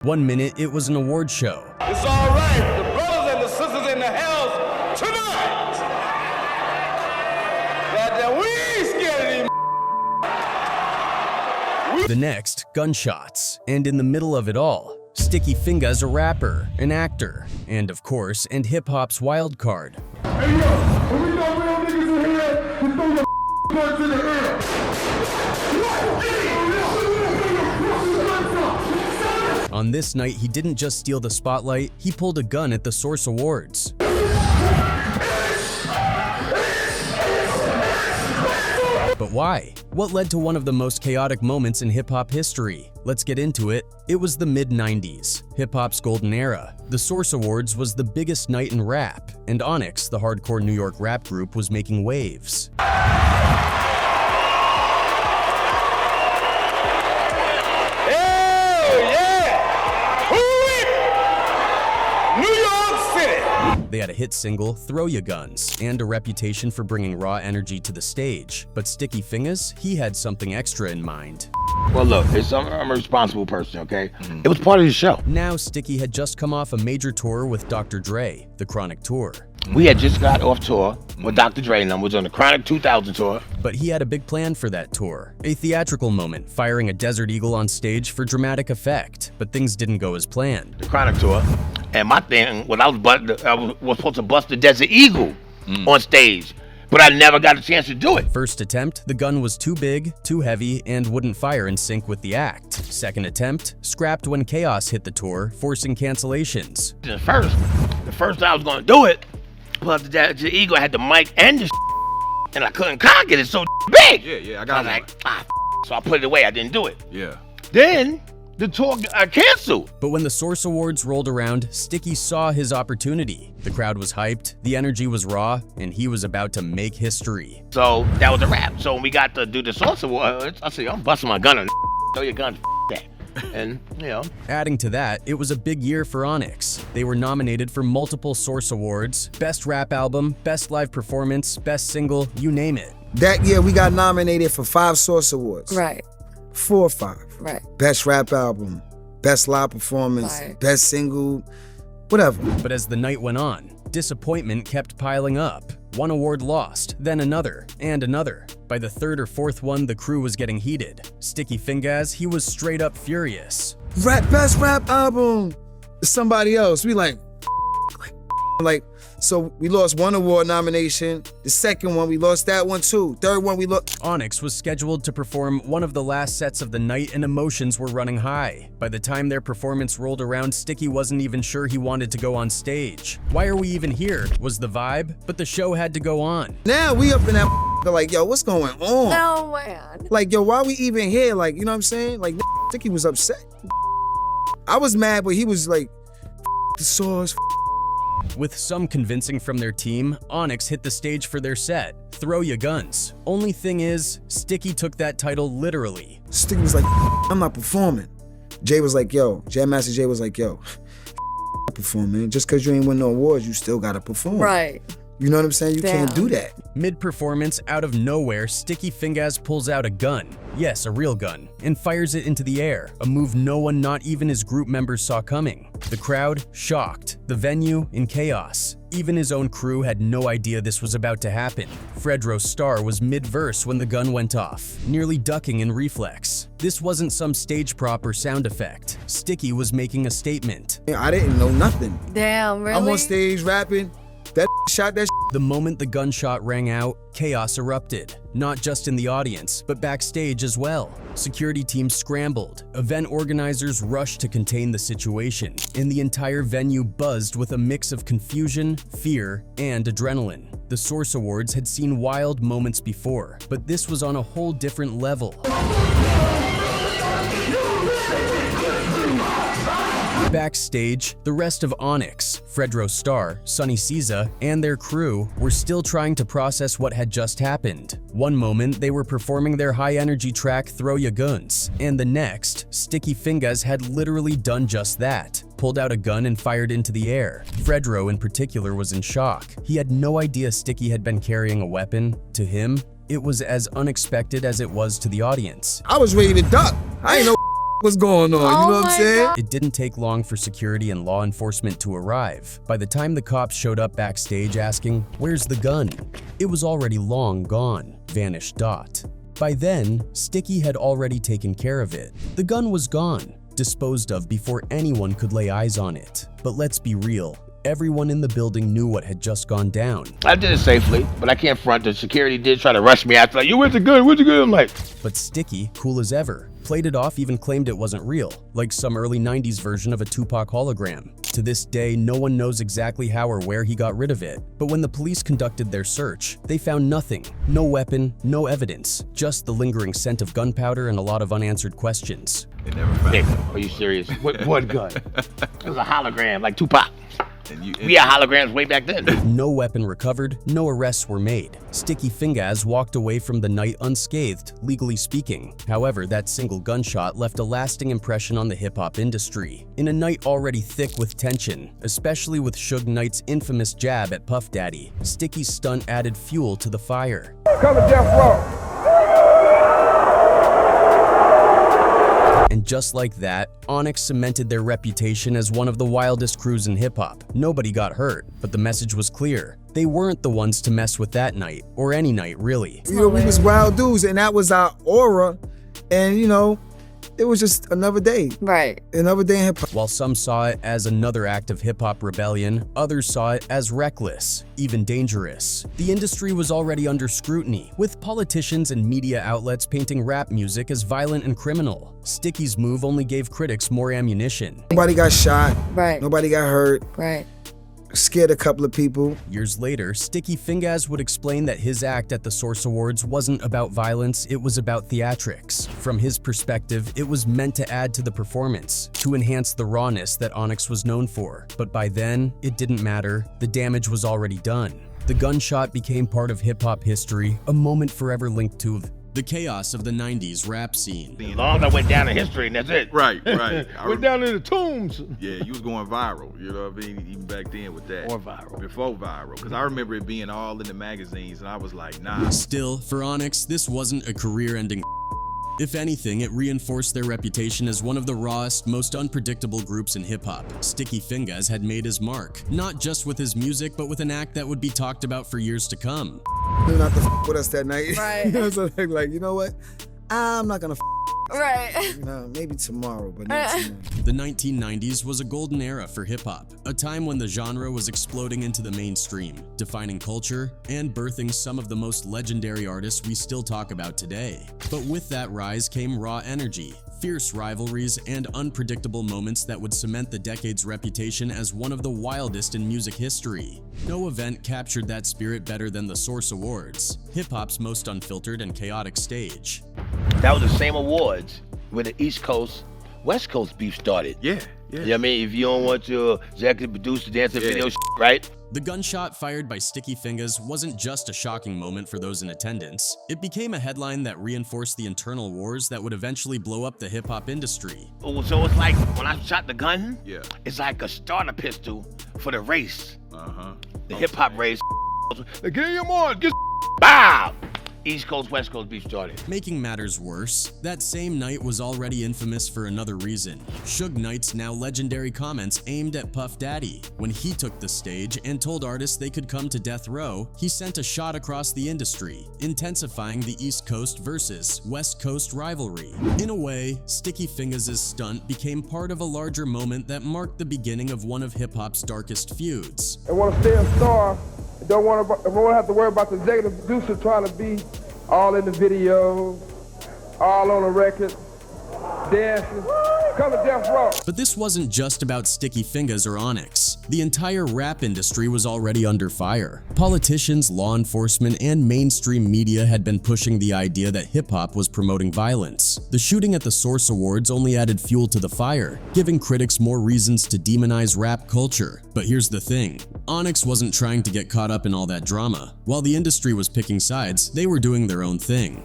1 minute, it was an award show. It's all right. The brothers and the sisters in the house tonight. Goddamn, we ain't scared of these. The next, gunshots. And in the middle of it all, Sticky Fingaz, a rapper, an actor, and of course, and hip-hop's wild card. Hey yo, when we got real niggas in here, just throw your guns in the air. On this night, he didn't just steal the spotlight, he pulled a gun at the Source Awards. But why? What led to one of the most chaotic moments in hip-hop history? Let's get into it. It was the mid-90s, hip-hop's golden era. The Source Awards was the biggest night in rap, and ONYX, the hardcore New York rap group, was making waves. They had a hit single, Throw Ya Guns, and a reputation for bringing raw energy to the stage. But Sticky Fingaz, he had something extra in mind. Well, look, I'm a responsible person, okay? It was part of the show. Now, Sticky had just come off a major tour with Dr. Dre, the Chronic Tour. We had just got off tour with Dr. Dre and was on the Chronic 2000 tour. But he had a big plan for that tour. A theatrical moment, firing a Desert Eagle on stage for dramatic effect. But things didn't go as planned. The Chronic tour, and my thing was I was supposed to bust the Desert Eagle on stage, but I never got a chance to do it. First attempt, the gun was too big, too heavy, and wouldn't fire in sync with the act. Second attempt, scrapped when chaos hit the tour, forcing cancellations. The first time I was gonna do it, but the Eagle had the mic and the and I couldn't cock it, it's so big. Yeah, I got it. I was like, so I put it away, I didn't do it. Yeah. Then, the tour got canceled. But when the Source Awards rolled around, Sticky saw his opportunity. The crowd was hyped, the energy was raw, and he was about to make history. So that was a wrap. So when we got to do the Source Awards, I said, I'm busting my gun and throw your gun, that. And, you know. Adding to that, it was a big year for ONYX. They were nominated for multiple Source Awards, Best Rap Album, Best Live Performance, Best Single, you name it. That year, we got nominated for 5 Source Awards. Right. 4 or 5. Right. Best Rap Album, Best Live Performance, Right. Best Single, whatever. But as the night went on, disappointment kept piling up. One award lost, then another, and another. By the 3rd or 4th one, the crew was getting heated. Sticky Fingaz, he was straight up furious. Best Rap Album, somebody else. We like, so we lost 1 award nomination. The second one, we lost that one too. Third one, we lost. ONYX was scheduled to perform one of the last sets of the night and emotions were running high. By the time their performance rolled around, Sticky wasn't even sure he wanted to go on stage. Why are we even here? Was the vibe? But the show had to go on. Now we up in that like, yo, what's going on? No, man. Like, yo, why we even here? Like, you know what I'm saying? Like, Sticky was upset. I was mad, but he was like, the Source. With some convincing from their team, ONYX hit the stage for their set, Throw Ya Guns. Only thing is, Sticky took that title literally. Sticky was like, I'm not performing. Jay was like, yo, Jam Master Jay was like, yo, perform, man. Just because you ain't win no awards, you still gotta perform. Right. You know what I'm saying? You can't do that. Mid-performance, out of nowhere, Sticky Fingaz pulls out a gun. Yes, a real gun, and fires it into the air, a move no one, not even his group members, saw coming. The crowd, shocked. The venue, in chaos. Even his own crew had no idea this was about to happen. Fredro Starr was mid-verse when the gun went off, nearly ducking in reflex. This wasn't some stage prop or sound effect. Sticky was making a statement. I didn't know nothing. Damn, really? I'm on stage rapping. That shot that. The moment the gunshot rang out, chaos erupted. Not just in the audience, but backstage as well. Security teams scrambled. Event organizers rushed to contain the situation. And the entire venue buzzed with a mix of confusion, fear, and adrenaline. The Source Awards had seen wild moments before, but this was on a whole different level. Backstage, the rest of ONYX, Fredro Starr, Sonny Siza, and their crew were still trying to process what had just happened. One moment, they were performing their high-energy track Throw Ya Guns, and the next, Sticky Fingaz had literally done just that. Pulled out a gun and fired into the air. Fredro in particular was in shock. He had no idea Sticky had been carrying a weapon. To him, it was as unexpected as it was to the audience. I was ready to duck. I ain't know was going on? You know what I'm saying? It didn't take long for security and law enforcement to arrive. By the time the cops showed up backstage asking, "Where's the gun?" it was already long gone, vanished. By then, Sticky had already taken care of it. The gun was gone, disposed of before anyone could lay eyes on it. But let's be real, everyone in the building knew what had just gone down. I did it safely, but I can't front. The security did try to rush me after, like, "You where's the gun? Where's the gun?" I'm like, But Sticky, cool as ever, played it off, even claimed it wasn't real, like some early 90s version of a Tupac hologram. To this day, no one knows exactly how or where he got rid of it. But when the police conducted their search, they found nothing. No weapon, no evidence, just the lingering scent of gunpowder and a lot of unanswered questions. They never found it. "Nigga, are you serious? What gun?" It was a hologram, like Tupac. And We had holograms way back then. No weapon recovered, no arrests were made. Sticky Fingaz walked away from the night unscathed, legally speaking. However, that single gunshot left a lasting impression on the hip-hop industry. In a night already thick with tension, especially with Suge Knight's infamous jab at Puff Daddy, Sticky's stunt added fuel to the fire. Coming death row. And just like that, ONYX cemented their reputation as one of the wildest crews in hip-hop. Nobody got hurt, but the message was clear. They weren't the ones to mess with that night, or any night really. You know, we was wild dudes, and that was our aura. And you know, it was just another day. Right. Another day in hip hop. While some saw it as another act of hip-hop rebellion, others saw it as reckless, even dangerous. The industry was already under scrutiny, with politicians and media outlets painting rap music as violent and criminal. Sticky's move only gave critics more ammunition. Nobody got shot. Right. Nobody got hurt. Right. Scared a couple of people. Years later, Sticky Fingaz would explain that his act at the Source Awards wasn't about violence, it was about theatrics. From his perspective, it was meant to add to the performance, to enhance the rawness that ONYX was known for. But by then, it didn't matter, the damage was already done. The gunshot became part of hip-hop history, a moment forever linked to the chaos of the 90s rap scene. As long as I went down in history, and that's it. Right, right. Went down in the tombs. Yeah, you was going viral, you know what I mean? Even back then with that. Or viral. Before viral. Because I remember it being all in the magazines, and I was like, nah. Still, for ONYX, this wasn't a career-ending. If anything, it reinforced their reputation as one of the rawest, most unpredictable groups in hip-hop. Sticky Fingaz had made his mark, not just with his music, but with an act that would be talked about for years to come. Knew not to with us that night. Right. You know, so like, you know what? I'm not gonna Right. no, maybe tomorrow, but not tomorrow. The 1990s was a golden era for hip-hop, a time when the genre was exploding into the mainstream, defining culture and birthing some of the most legendary artists we still talk about today. But with that rise came raw energy, fierce rivalries, and unpredictable moments that would cement the decade's reputation as one of the wildest in music history. No event captured that spirit better than the Source Awards, hip-hop's most unfiltered and chaotic stage. That was the same awards where the East Coast, West Coast beef started. Yeah, yeah. You know what I mean? If you don't want to executive produce the dance and video, right? The gunshot fired by Sticky Fingaz wasn't just a shocking moment for those in attendance. It became a headline that reinforced the internal wars that would eventually blow up the hip-hop industry. Oh, so it's like when I shot the gun, Yeah. it's like a starter pistol for the race. Uh-huh. The hip-hop race. Like, get your on, get bow! East Coast, West Coast beef started. Making matters worse, that same night was already infamous for another reason. Suge Knight's now legendary comments aimed at Puff Daddy. When he took the stage and told artists they could come to death row, he sent a shot across the industry, intensifying the East Coast versus West Coast rivalry. In a way, Sticky Fingaz's stunt became part of a larger moment that marked the beginning of one of hip-hop's darkest feuds. And want to stay a star. Don't want to have to worry about the executive producer trying to be all in the video, all on the record, dancing. Come to death row. But this wasn't just about Sticky Fingaz or ONYX. The entire rap industry was already under fire. Politicians, law enforcement, and mainstream media had been pushing the idea that hip-hop was promoting violence. The shooting at the Source Awards only added fuel to the fire, giving critics more reasons to demonize rap culture. But here's the thing. ONYX wasn't trying to get caught up in all that drama. While the industry was picking sides, they were doing their own thing.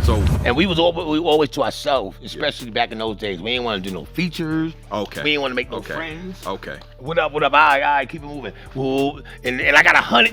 So, And we always to ourselves, especially back in those days. We didn't want to do no features. okay. We didn't want to make no Okay. friends. Okay. What up, all right, keep it moving. Whoa. And I got 100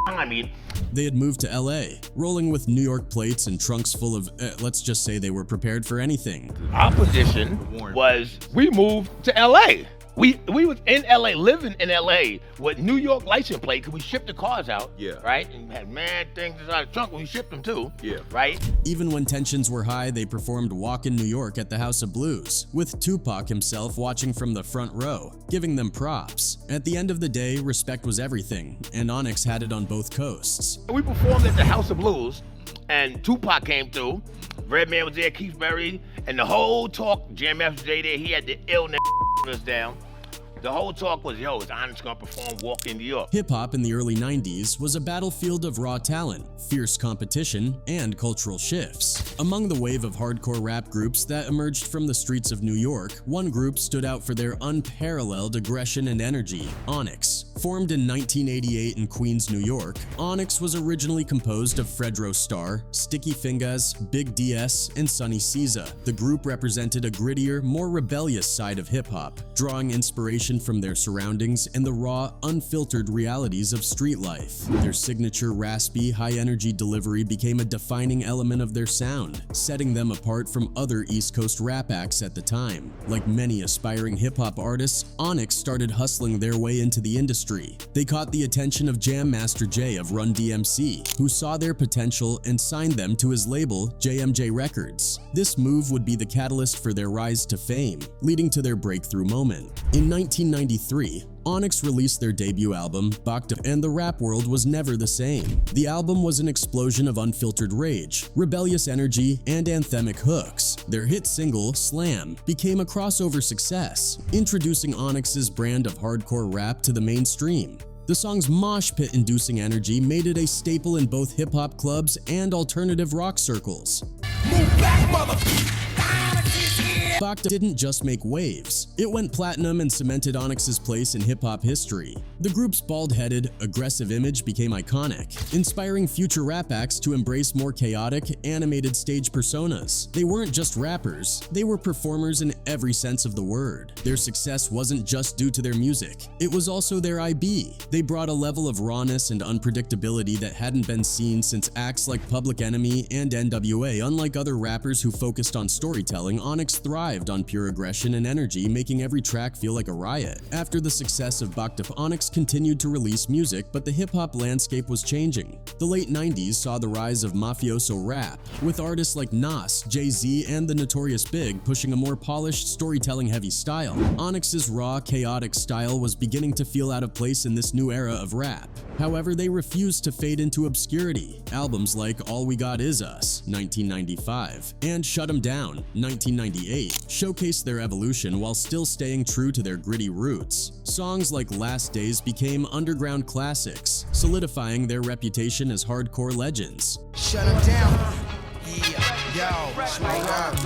behind me. They had moved to LA, rolling with New York plates and trunks full of, let's just say they were prepared for anything. Our position was we moved to LA. We was in LA, living in LA with New York license plate because we shipped the cars out. Yeah. Right? And had mad things inside the trunk when we shipped them too. Yeah. Right? Even when tensions were high, they performed Walk in New York at the House of Blues, with Tupac himself watching from the front row, giving them props. At the end of the day, respect was everything, and ONYX had it on both coasts. We performed at the House of Blues, and Tupac came through. Redman was there, Keith Berry, and the whole talk, Jam Master Jay there, he had the illness us down. The whole talk was, yo, is ONYX gonna perform Walk in New York? Hip-hop in the early 90s was a battlefield of raw talent, fierce competition, and cultural shifts. Among the wave of hardcore rap groups that emerged from the streets of New York, one group stood out for their unparalleled aggression and energy, ONYX. Formed in 1988 in Queens, New York, ONYX was originally composed of Fredro Starr, Sticky Fingaz, Big DS, and Sonny Siza. The group represented a grittier, more rebellious side of hip-hop, drawing inspiration from their surroundings and the raw, unfiltered realities of street life. Their signature raspy, high-energy delivery became a defining element of their sound, setting them apart from other East Coast rap acts at the time. Like many aspiring hip-hop artists, ONYX started hustling their way into the industry. They caught the attention of Jam Master Jay of Run DMC, who saw their potential and signed them to his label, JMJ Records. This move would be the catalyst for their rise to fame, leading to their breakthrough moment. In 1993, ONYX released their debut album, BACDAFUCUP, and the rap world was never the same. The album was an explosion of unfiltered rage, rebellious energy, and anthemic hooks. Their hit single, Slam, became a crossover success, introducing ONYX's brand of hardcore rap to the mainstream. The song's mosh pit-inducing energy made it a staple in both hip-hop clubs and alternative rock circles. Move back, motherfucker! BACDAFUCUP didn't just make waves, it went platinum and cemented ONYX's place in hip-hop history. The group's bald-headed, aggressive image became iconic, inspiring future rap acts to embrace more chaotic, animated stage personas. They weren't just rappers, they were performers in every sense of the word. Their success wasn't just due to their music, it was also their IB. They brought a level of rawness and unpredictability that hadn't been seen since acts like Public Enemy and NWA. Unlike other rappers who focused on storytelling, ONYX thrived on pure aggression and energy, making every track feel like a riot. After the success of BACDAFUCUP, ONYX continued to release music, but the hip-hop landscape was changing. The late 90s saw the rise of mafioso rap, with artists like Nas, Jay-Z, and the Notorious Big pushing a more polished, storytelling-heavy style. ONYX's raw, chaotic style was beginning to feel out of place in this new era of rap. However, they refused to fade into obscurity. Albums like All We Got Is Us, 1995, and Shut 'Em Down, 1998, showcased their evolution while still staying true to their gritty roots. Songs like Last Days became underground classics, solidifying their reputation as hardcore legends. Shut him down.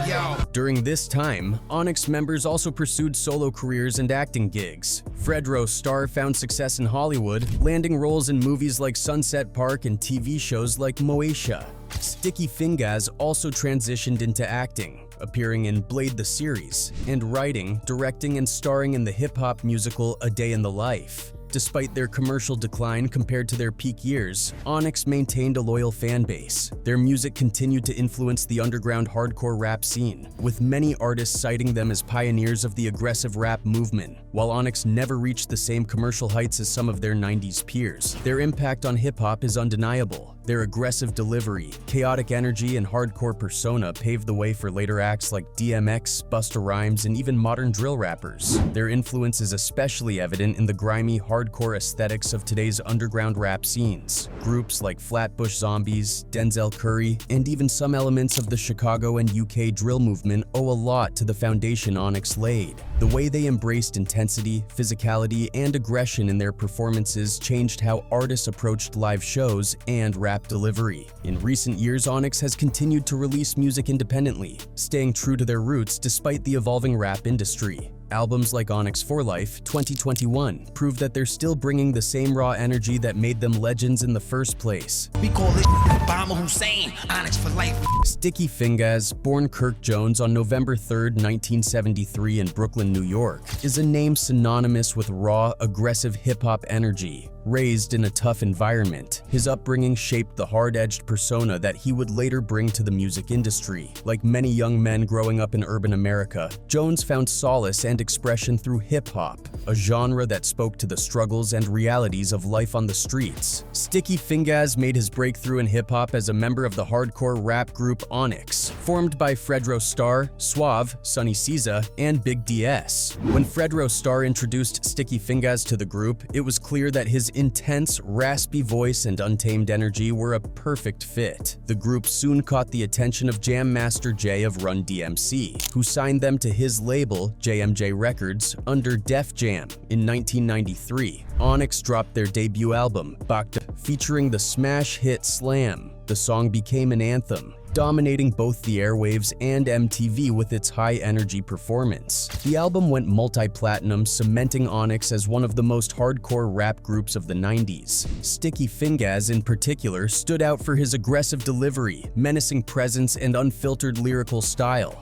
Yo. During this time, ONYX members also pursued solo careers and acting gigs. Fredro Starr found success in Hollywood, landing roles in movies like Sunset Park and TV shows like Moesha. Sticky Fingaz also transitioned into acting, appearing in Blade the Series, and writing, directing, and starring in the hip-hop musical A Day in the Life. Despite their commercial decline compared to their peak years, ONYX maintained a loyal fan base. Their music continued to influence the underground hardcore rap scene, with many artists citing them as pioneers of the aggressive rap movement. While ONYX never reached the same commercial heights as some of their 90s peers, their impact on hip-hop is undeniable. Their aggressive delivery, chaotic energy, and hardcore persona paved the way for later acts like DMX, Busta Rhymes, and even modern drill rappers. Their influence is especially evident in the grimy, hardcore aesthetics of today's underground rap scenes. Groups like Flatbush Zombies, Denzel Curry, and even some elements of the Chicago and UK drill movement owe a lot to the foundation ONYX laid. The way they embraced intensity, physicality, and aggression in their performances changed how artists approached live shows and rap delivery. In recent years, ONYX has continued to release music independently, staying true to their roots despite the evolving rap industry. Albums like ONYX for Life 2021 prove that they're still bringing the same raw energy that made them legends in the first place. We call it Obama Hussein, ONYX for life. Sticky Fingaz, born Kirk Jones on November 3rd, 1973 in Brooklyn, New York, is a name synonymous with raw, aggressive hip-hop energy. Raised in a tough environment, his upbringing shaped the hard-edged persona that he would later bring to the music industry. Like many young men growing up in urban America, Jones found solace and expression through hip-hop, a genre that spoke to the struggles and realities of life on the streets. Sticky Fingaz made his breakthrough in hip-hop as a member of the hardcore rap group ONYX, formed by Fredro Starr, Suave, Sonny Siza, and Big DS. When Fredro Starr introduced Sticky Fingaz to the group, it was clear that his intense, raspy voice and untamed energy were a perfect fit. The group soon caught the attention of Jam Master Jay of Run DMC, who signed them to his label, JMJ Records, under Def Jam. In 1993, ONYX dropped their debut album, BACDAFUCUP, featuring the smash hit Slam. The song became an anthem, dominating both the airwaves and MTV with its high-energy performance. The album went multi-platinum, cementing ONYX as one of the most hardcore rap groups of the 90s. Sticky Fingaz, in particular, stood out for his aggressive delivery, menacing presence, and unfiltered lyrical style.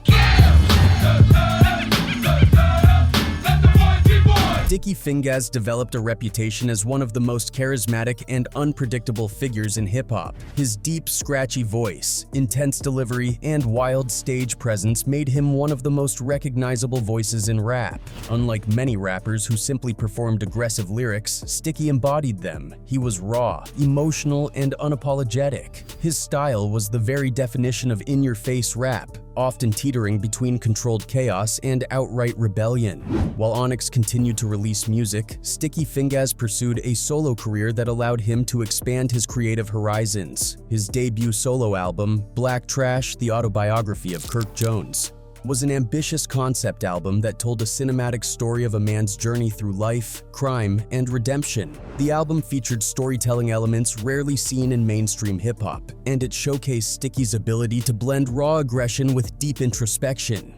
Sticky Fingaz developed a reputation as one of the most charismatic and unpredictable figures in hip-hop. His deep, scratchy voice, intense delivery, and wild stage presence made him one of the most recognizable voices in rap. Unlike many rappers who simply performed aggressive lyrics, Sticky embodied them. He was raw, emotional, and unapologetic. His style was the very definition of in-your-face rap, often teetering between controlled chaos and outright rebellion. While ONYX continued to release music, Sticky Fingaz pursued a solo career that allowed him to expand his creative horizons. His debut solo album, Black Trash: The Autobiography of Kirk Jones, was an ambitious concept album that told a cinematic story of a man's journey through life, crime, and redemption. The album featured storytelling elements rarely seen in mainstream hip-hop, and it showcased Sticky's ability to blend raw aggression with deep introspection.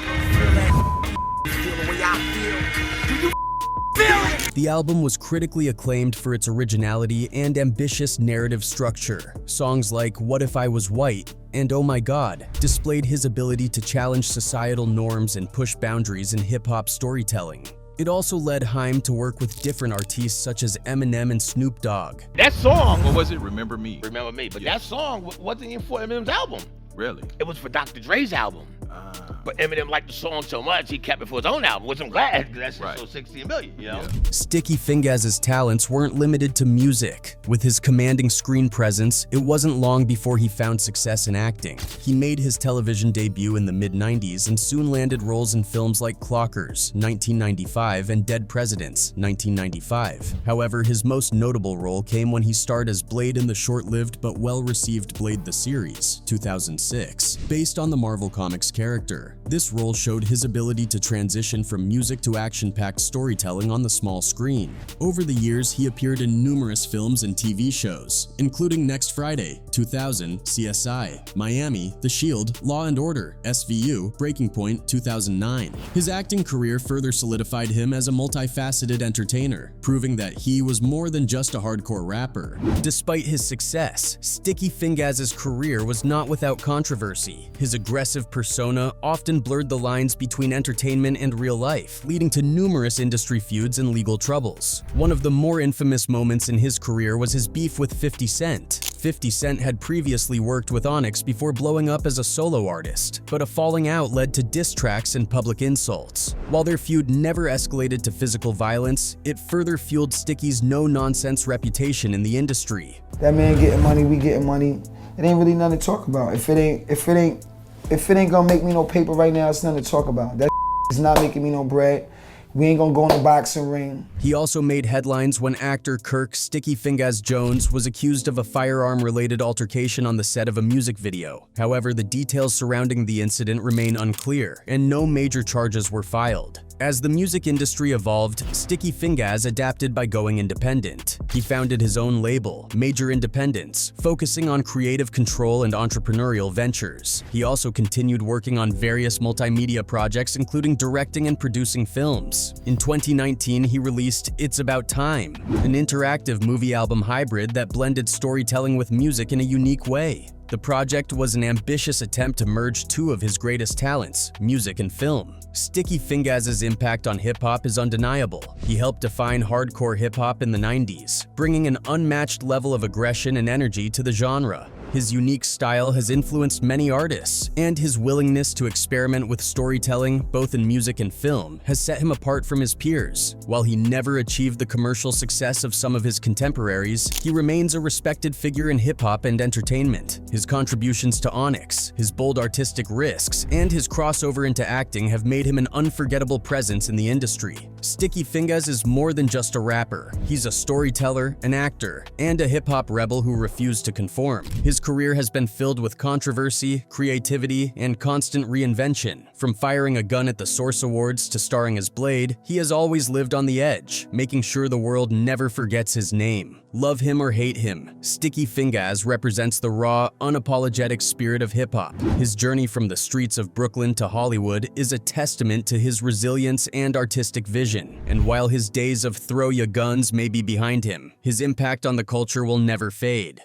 The album was critically acclaimed for its originality and ambitious narrative structure. Songs like What If I Was White and Oh My God displayed his ability to challenge societal norms and push boundaries in hip-hop storytelling. It also led Haim to work with different artists such as Eminem and Snoop Dogg. That song, What was it? Remember Me? Remember Me, but Yeah. that song wasn't even for Eminem's album. Really? It was for Dr. Dre's album. But Eminem liked the song so much, he kept it for his own album, which I'm glad, because that's Right. so 16 million, you know? Yeah. Sticky Fingaz's talents weren't limited to music. With his commanding screen presence, it wasn't long before he found success in acting. He made his television debut in the mid-90s and soon landed roles in films like Clockers, 1995, and Dead Presidents, 1995. However, his most notable role came when he starred as Blade in the short-lived but well-received Blade the Series, 2006. Based on the Marvel Comics character, this role showed his ability to transition from music to action-packed storytelling on the small screen. Over the years, he appeared in numerous films and TV shows, including Next Friday, 2000, CSI, Miami, The Shield, Law & Order, SVU, Breaking Point, 2009. His acting career further solidified him as a multifaceted entertainer, proving that he was more than just a hardcore rapper. Despite his success, Sticky Fingaz's career was not without controversy. His aggressive persona often blurred the lines between entertainment and real life, leading to numerous industry feuds and legal troubles. One of the more infamous moments in his career was his beef with 50 Cent. 50 Cent had previously worked with ONYX before blowing up as a solo artist, but a falling out led to diss tracks and public insults. While their feud never escalated to physical violence, it further fueled Sticky's no-nonsense reputation in the industry. That man getting money, we getting money. It ain't really nothing to talk about. If it ain't gonna make me no paper right now, it's nothing to talk about. That is not making me no bread. We ain't gonna go in the boxing ring. He also made headlines when actor Kirk Sticky Fingaz Jones was accused of a firearm-related altercation on the set of a music video. However, the details surrounding the incident remain unclear, and no major charges were filed. As the music industry evolved, Sticky Fingaz adapted by going independent. He founded his own label, Major Independence, focusing on creative control and entrepreneurial ventures. He also continued working on various multimedia projects, including directing and producing films. In 2019, he released It's About Time, an interactive movie album hybrid that blended storytelling with music in a unique way. The project was an ambitious attempt to merge two of his greatest talents, music and film. Sticky Fingaz's impact on hip-hop is undeniable. He helped define hardcore hip-hop in the 90s, bringing an unmatched level of aggression and energy to the genre. His unique style has influenced many artists, and his willingness to experiment with storytelling, both in music and film, has set him apart from his peers. While he never achieved the commercial success of some of his contemporaries, he remains a respected figure in hip-hop and entertainment. His contributions to ONYX, his bold artistic risks, and his crossover into acting have made him an unforgettable presence in the industry. Sticky Fingaz is more than just a rapper. He's a storyteller, an actor, and a hip-hop rebel who refused to conform. His career has been filled with controversy, creativity, and constant reinvention. From firing a gun at the Source Awards to starring as Blade, he has always lived on the edge, making sure the world never forgets his name. Love him or hate him, Sticky Fingaz represents the raw, unapologetic spirit of hip-hop. His journey from the streets of Brooklyn to Hollywood is a testament to his resilience and artistic vision. And while his days of throw ya guns may be behind him, his impact on the culture will never fade.